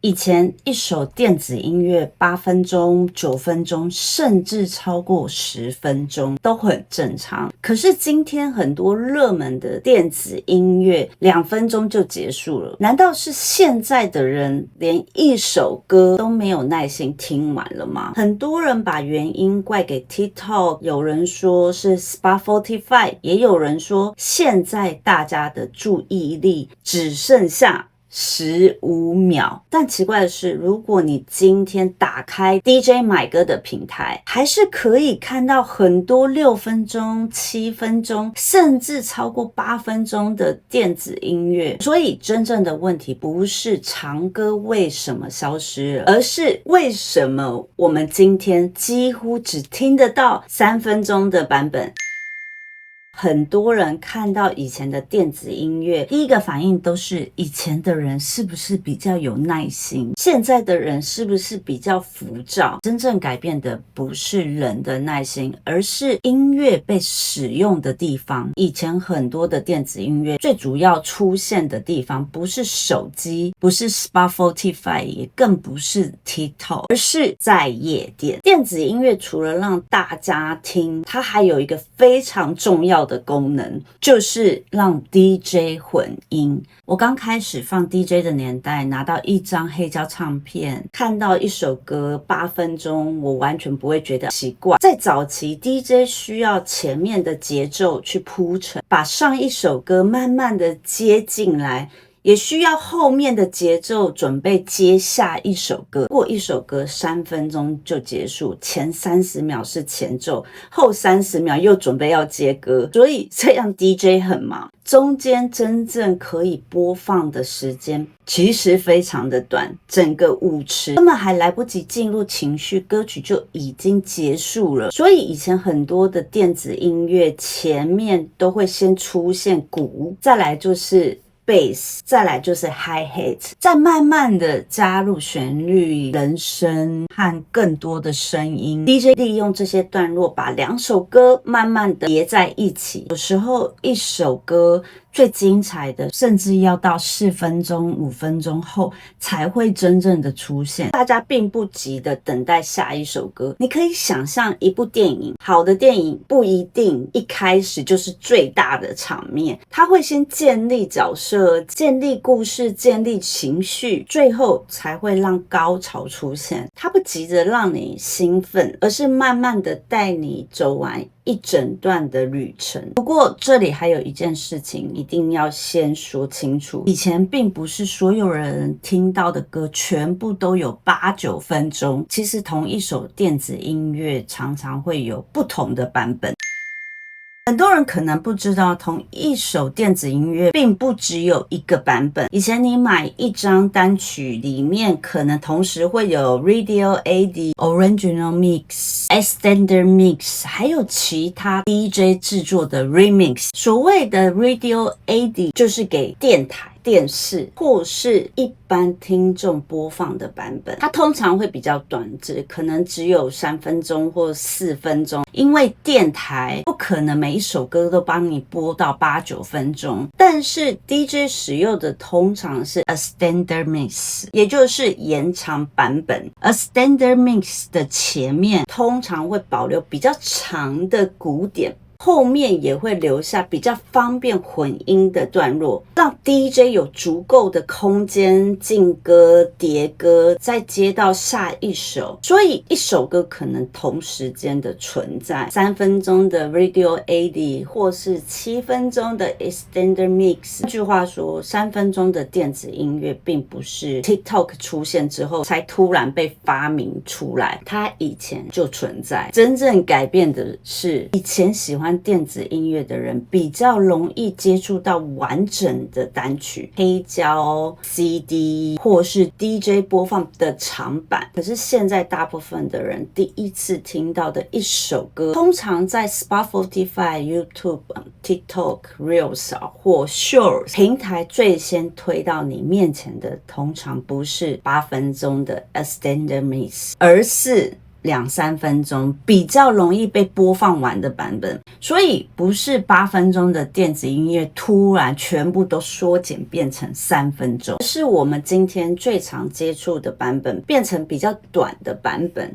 以前一首电子音乐8分钟、9分钟，甚至超过10分钟都很正常。可是今天很多热门的电子音乐2分钟就结束了，难道是现在的人连一首歌都没有耐心听完了吗？很多人把原因怪给 TikTok， 有人说是 Spotify， 也有人说现在大家的注意力只剩下15秒，但奇怪的是，如果你今天打开 DJ 买歌的平台，还是可以看到很多6分钟、7分钟，甚至超过8分钟的电子音乐。所以真正的问题不是长歌为什么消失了，而是为什么我们今天几乎只听得到3分钟的版本。很多人看到以前的电子音乐，第一个反应都是以前的人是不是比较有耐心，现在的人是不是比较浮躁。真正改变的不是人的耐心，而是音乐被使用的地方。以前很多的电子音乐最主要出现的地方不是手机，不是 Spotify， 也更不是 TikTok， 而是在夜店。电子音乐除了让大家听，它还有一个非常重要的功能，就是让 DJ 混音。我刚开始放 DJ 的年代，拿到一张黑胶唱片，看到一首歌8分钟，我完全不会觉得奇怪。在早期 DJ 需要前面的节奏去铺陈，把上一首歌慢慢的接进来，也需要后面的节奏准备接下一首歌。如果一首歌3分钟就结束，前30秒是前奏，后30秒又准备要接歌，所以这样 DJ 很忙，中间真正可以播放的时间其实非常的短，整个舞池根本还来不及进入情绪，歌曲就已经结束了。所以以前很多的电子音乐前面都会先出现鼓，再来就是bass， 再来就是 hi-hat， 再慢慢的加入旋律、人声和更多的声音。DJ 利用这些段落把2首歌慢慢的叠在一起，有时候一首歌最精彩的甚至要到4分钟、5分钟后才会真正的出现。大家并不急的等待下一首歌。你可以想象一部电影，好的电影不一定一开始就是最大的场面，它会先建立角色、建立故事、建立情绪，最后才会让高潮出现。它不急着让你兴奋，而是慢慢的带你走完一整段的旅程。不过这里还有一件事情一定要先说清楚，以前并不是所有人听到的歌全部都有8、9分钟，其实同一首电子音乐常常会有不同的版本。很多人可能不知道，同一首电子音乐并不只有一个版本。以前你买一张单曲，里面可能同时会有 Radio AD、Original Mix、Extended Mix， 还有其他 DJ 制作的 Remix。所谓的 Radio AD 就是给电台、电视或是一般听众播放的版本，它通常会比较短，可能只有3分钟或4分钟，因为电台不可能每一首歌都帮你播到8、9分钟。但是 DJ 使用的通常是 Extended Mix， 也就是延长版本。Extended Mix 的前面通常会保留比较长的鼓点，后面也会留下比较方便混音的段落，让 DJ 有足够的空间进歌、叠歌，再接到下一首。所以一首歌可能同时间的存在3分钟的 Radio AD 或是7分钟的 Extended Mix。这句话说，3分钟的电子音乐并不是 TikTok 出现之后才突然被发明出来，它以前就存在。真正改变的是，以前喜欢电子音乐的人比较容易接触到完整的单曲，黑胶、CD 或是 DJ 播放的长版。可是现在大部分的人第一次听到的一首歌，通常在 Spotify、YouTube、TikTok、Reels 或 Shorts 平台最先推到你面前的，通常不是8分钟的 Extended Mix， 而是2-3分钟比较容易被播放完的版本，所以不是8分钟的电子音乐突然全部都缩减变成3分钟，是我们今天最常接触的版本变成比较短的版本。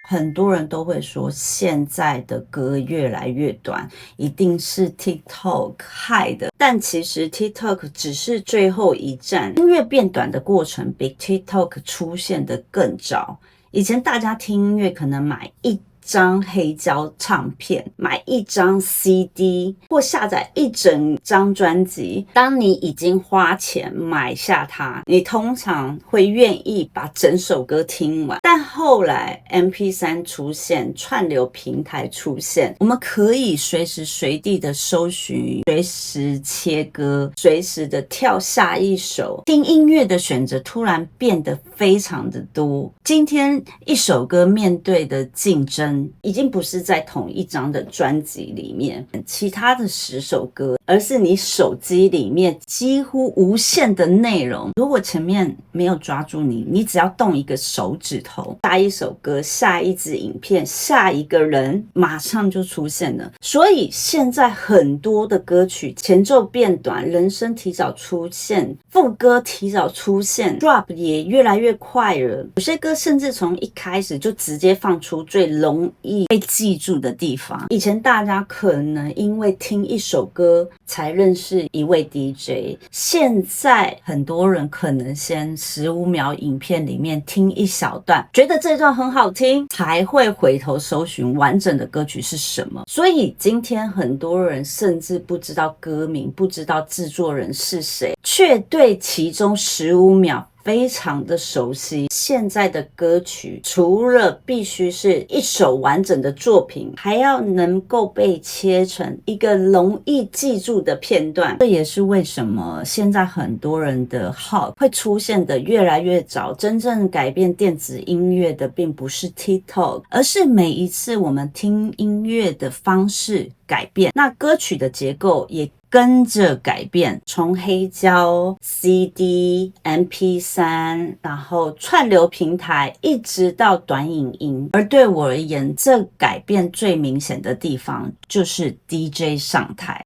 很多人都会说现在的歌越来越短，一定是 TikTok 害的，但其实 TikTok 只是最后一站，音乐变短的过程比 TikTok 出现的更早。以前大家听音乐可能买一张黑胶唱片，买一张 CD 或下载一整张专辑。当你已经花钱买下它，你通常会愿意把整首歌听完。但后来 MP3 出现，串流平台出现，我们可以随时随地的搜寻，随时切歌，随时的跳下一首。听音乐的选择突然变得非常的多。今天一首歌面对的竞争已经不是在同一张的专辑里面其他的10首歌，而是你手机里面几乎无限的内容。如果前面没有抓住你只要动一个手指头，下一首歌，下一支影片，下一个人马上就出现了。所以现在很多的歌曲前奏变短，人声提早出现，副歌提早出现， drop 也越来越快了。有些歌甚至从一开始就直接放出最容易被记住的地方。以前大家可能因为听一首歌才认识一位 DJ， 现在很多人可能先15秒影片里面听一小段，觉得这段很好听，才会回头搜寻完整的歌曲是什么。所以今天很多人甚至不知道歌名，不知道制作人是谁，却对其中15秒非常的熟悉。现在的歌曲除了必须是一首完整的作品，还要能够被切成一个容易记住的片段。这也是为什么现在很多人的号会出现的越来越早。真正改变电子音乐的并不是 TikTok， 而是每一次我们听音乐的方式改变，那歌曲的结构也跟着改变，从黑胶、CD、MP3， 然后串流平台，一直到短影音。而对我而言，这改变最明显的地方就是 DJ 上台。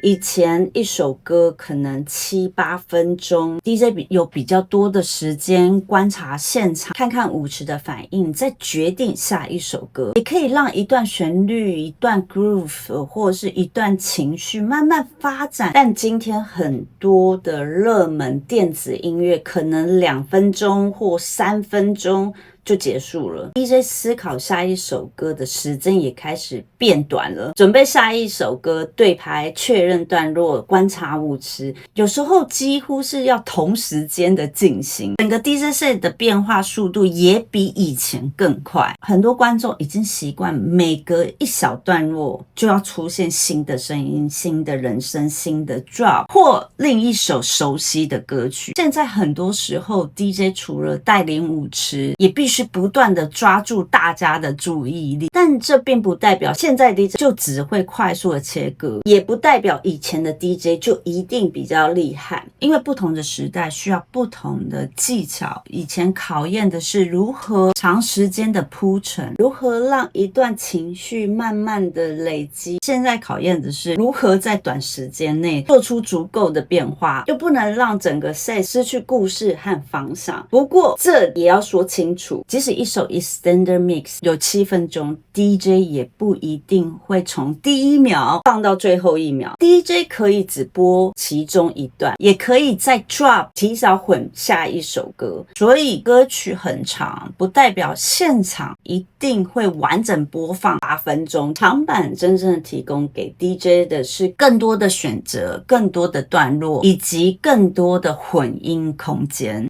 以前一首歌可能7-8分钟， DJ 有比较多的时间观察现场，看看舞池的反应，再决定下一首歌，也可以让一段旋律、一段 groove 或者是一段情绪慢慢发展。但今天很多的热门电子音乐可能2分钟或3分钟就结束了。 DJ 思考下一首歌的时间也开始变短了，准备下一首歌，对拍，确认段落，观察舞池，有时候几乎是要同时间的进行。整个 DJ set 的变化速度也比以前更快，很多观众已经习惯每隔一小段落就要出现新的声音，新的人声，新的 drop 或另一首熟悉的歌曲。现在很多时候 DJ 除了带领舞池，也必须不断的抓住大家的注意力。但这并不代表现在 DJ 就只会快速的切歌，也不代表以前的 DJ 就一定比较厉害，因为不同的时代需要不同的技巧。以前考验的是如何长时间的铺陈，如何让一段情绪慢慢的累积，现在考验的是如何在短时间内做出足够的变化，又不能让整个 set 失去故事和方向。不过这也要说清楚，即使一首 extended mix 有7分钟， DJ 也不一定会从第1秒放到最后1秒。 DJ 可以只播其中一段，也可以在 drop 提早混下一首歌。所以歌曲很长不代表现场一定会完整播放8分钟。长版真正提供给 DJ 的是更多的选择，更多的段落，以及更多的混音空间。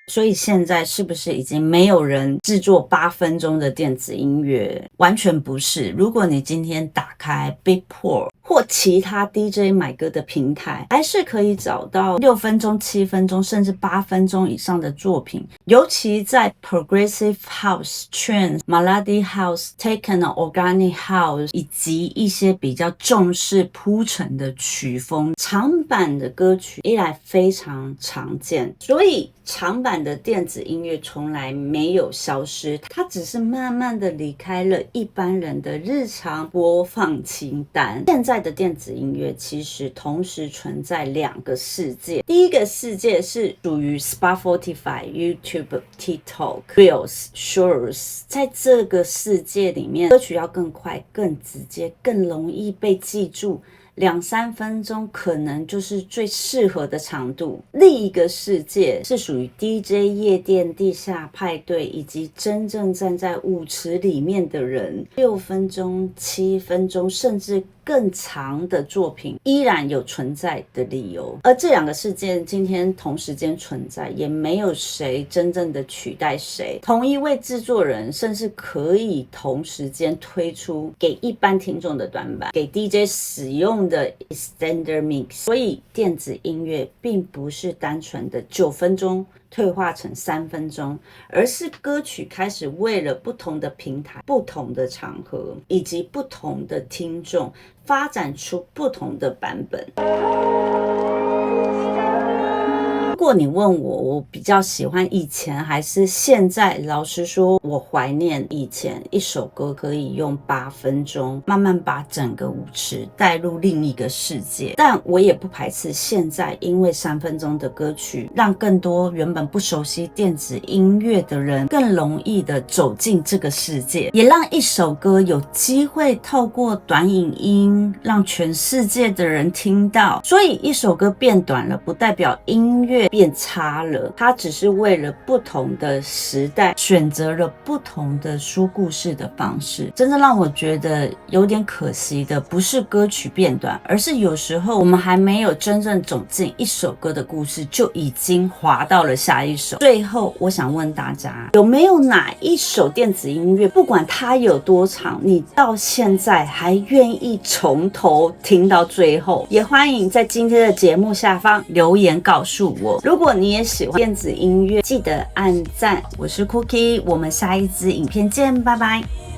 所以现在是不是已经没有人制作8分钟的电子音乐？完全不是。如果你今天打开 Beatport 或其他 DJ 买歌的平台，还是可以找到6分钟、7分钟甚至8分钟以上的作品。尤其在 Progressive House、Trance、Melody House、Techno、Organic House 以及一些比较重视铺陈的曲风，长版的歌曲一来非常常见，所以长版的电子音乐从来没有消失，它只是慢慢的离开了一般人的日常播放清单。现在的电子音乐其实同时存在2个世界，第一个世界是属于 Spotify、YouTube、TikTok、Reels、Shorts， 在这个世界里面，歌曲要更快、更直接、更容易被记住，2-3分钟可能就是最适合的长度。另一个世界是属于 DJ 夜店、地下派对以及真正站在舞池里面的人，6分钟、7分钟甚至更长的作品依然有存在的理由。而这2个世界今天同时间存在，也没有谁真正的取代谁。同一位制作人甚至可以同时间推出给一般听众的短版，给 DJ 使用的 extended mix。 所以电子音乐并不是单纯的9分钟退化成3分钟，而是歌曲开始为了不同的平台、不同的场合以及不同的听众发展出不同的版本。如果你问我比较喜欢以前还是现在，老实说我怀念以前一首歌可以用8分钟慢慢把整个舞池带入另一个世界，但我也不排斥现在因为3分钟的歌曲让更多原本不熟悉电子音乐的人更容易的走进这个世界，也让一首歌有机会透过短影音让全世界的人听到。所以一首歌变短了不代表音乐变差了，它只是为了不同的时代选择了不同的说故事的方式。真的让我觉得有点可惜的不是歌曲变短，而是有时候我们还没有真正走进一首歌的故事，就已经滑到了下一首。最后我想问大家，有没有哪一首电子音乐，不管它有多长，你到现在还愿意从头听到最后？也欢迎在今天的节目下方留言告诉我。如果你也喜欢电子音乐，记得按赞。我是 Cookie， 我们下一支影片见，拜拜。